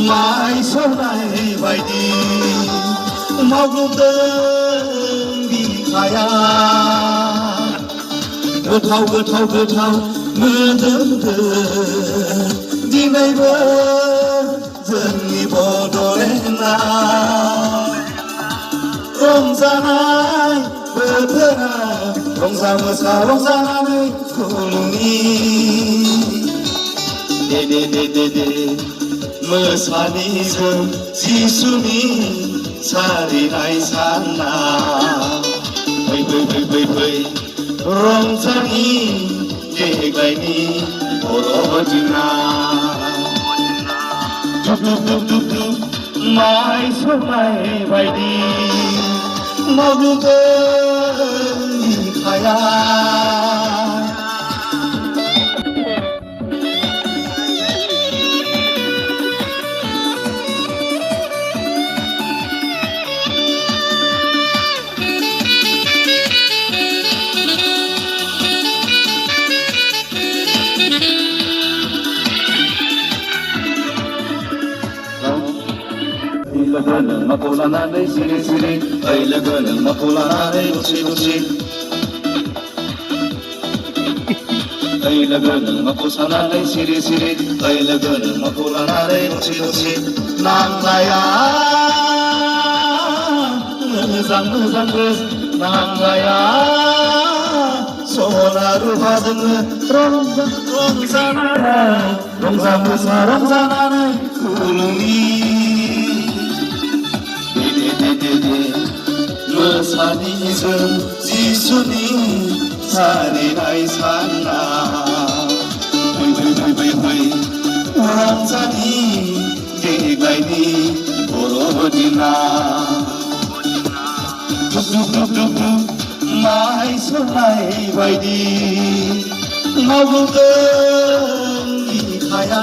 माइ सौनाय बायदि मावग्लुबदों बिखाया गोथाव गोथाव गोथाव मोदोमदों दिनैबो जोंनि बड'लेण्डआ रंजानाय बोथोरा रंजा मोसा रंजानानै खुलुमनि दे मोसानि जों जिसुनि सारिनाय साना फै फै फै फै फै रंजानि देग्लायनि बर' दिना दुब दुब दुब दुब दुब माइ सौनाय बायदि मावग्लुबदों बिखाया लोगो नों माखौ लानानै सिरि सिरि ओइ लोगो नों माखौ लानानै दसे दसे ओइ लोगो नों माखौ सानानै सिरि सिरि ओइ लोगो नों माखौ लानानै दसे दसे नांलाया मोजां मोजांबो नांलाया सना रुफाजोंनो रंजानानै रंजा मोसा रंजानानै खुलुमनि मोसानि जों जिसुनि सारिनाय साना फै फै फै फै फै रंजानि देग्लायनि बर' दिना दुब दुब दुब दुब दुब माइ सौनाय बायदि मावग्लुबदों बिखाया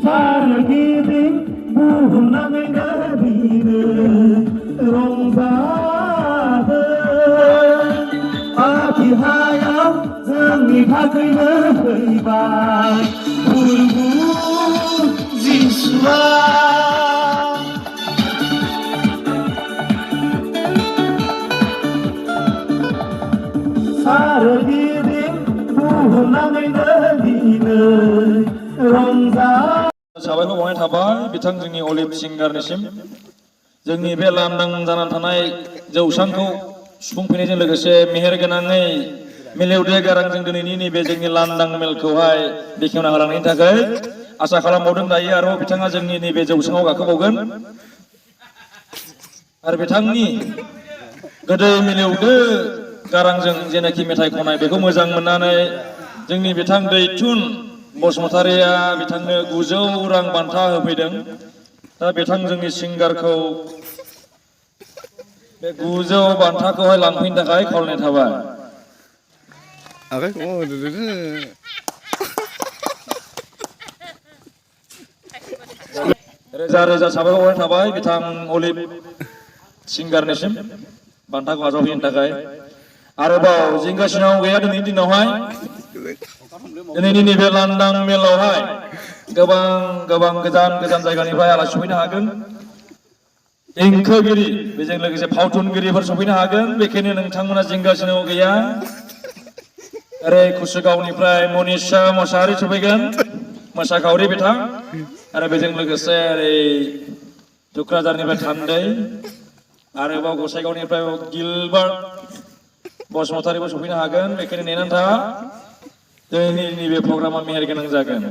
Sargiding buhunangay gabine rongzadan Atihayaw जोंनि फाख्रिनो फैबाय फोरबो जिसुआ Sargiding buhunangay gabine साबायखर बावनाय थाबाय बिथां जोंनि अलिभ सिंगारनिसिम जोंनि बे लांदां जानानै थानाय जौसांखौ सुफुंफैनायजों लोगोसे मेहेर गोनाङै मिलौदो गारांजों दिनैनि नैबे जोंनि लांदां मेलखौहाय बेखेवना होलांनायनि थाखाय आसा खालामबावदों दायो आरो बिथाङा जोंनि नैबे जौसाङाव गाखोबावगोन आरो बिथांनि गोदै मिलौदो गारांजों जेनाखि मेथाइ खननाय बेखौ मोजां मोननानै जोंनि बिथां दैथुन बसुमतारिया बिथांनो 900 रां बान्था होफैदों दा बिथां जोंनि सिंगारखौ बे 900 बान्थाखौहाय लांफैनो थाखाय खावलायनाय थाबाय रोजा रोजा साबायखर बावनाय थाबाय बिथां अलिभ सिंगारनिसिम बान्थाखौ आजावफैनो थाखाय आरोबाव जिंगासिनाव गैया दिनैनि दिनावहाय दिनैनि नैबे लांदां मेलावहाय गोबां गोजान गोजान जायगानिफ्राय आलासि सफैनो हागोन देंखोगिरि बेजों लोगोसे फावथुनगिरिफोर सफैनो हागोन बेखायनो नोंथांमोना जिंगासिनाव गैया ओरै कुसुगावनिफ्राय मनिषा मोसाहारि सफैगोन मोसाखावरि बिथां आरो बेजों लोगोसे ओरै थुक्राझारनिफ्राय थान्दै आरोबाव गसाइगावनिफ्राय गिलबार्ट बसुमतारिबो सफैनो हागोन बेखायनो नेनानै था दिनैनि नैबे प्रग्रामा मेहेर गोनां जागोन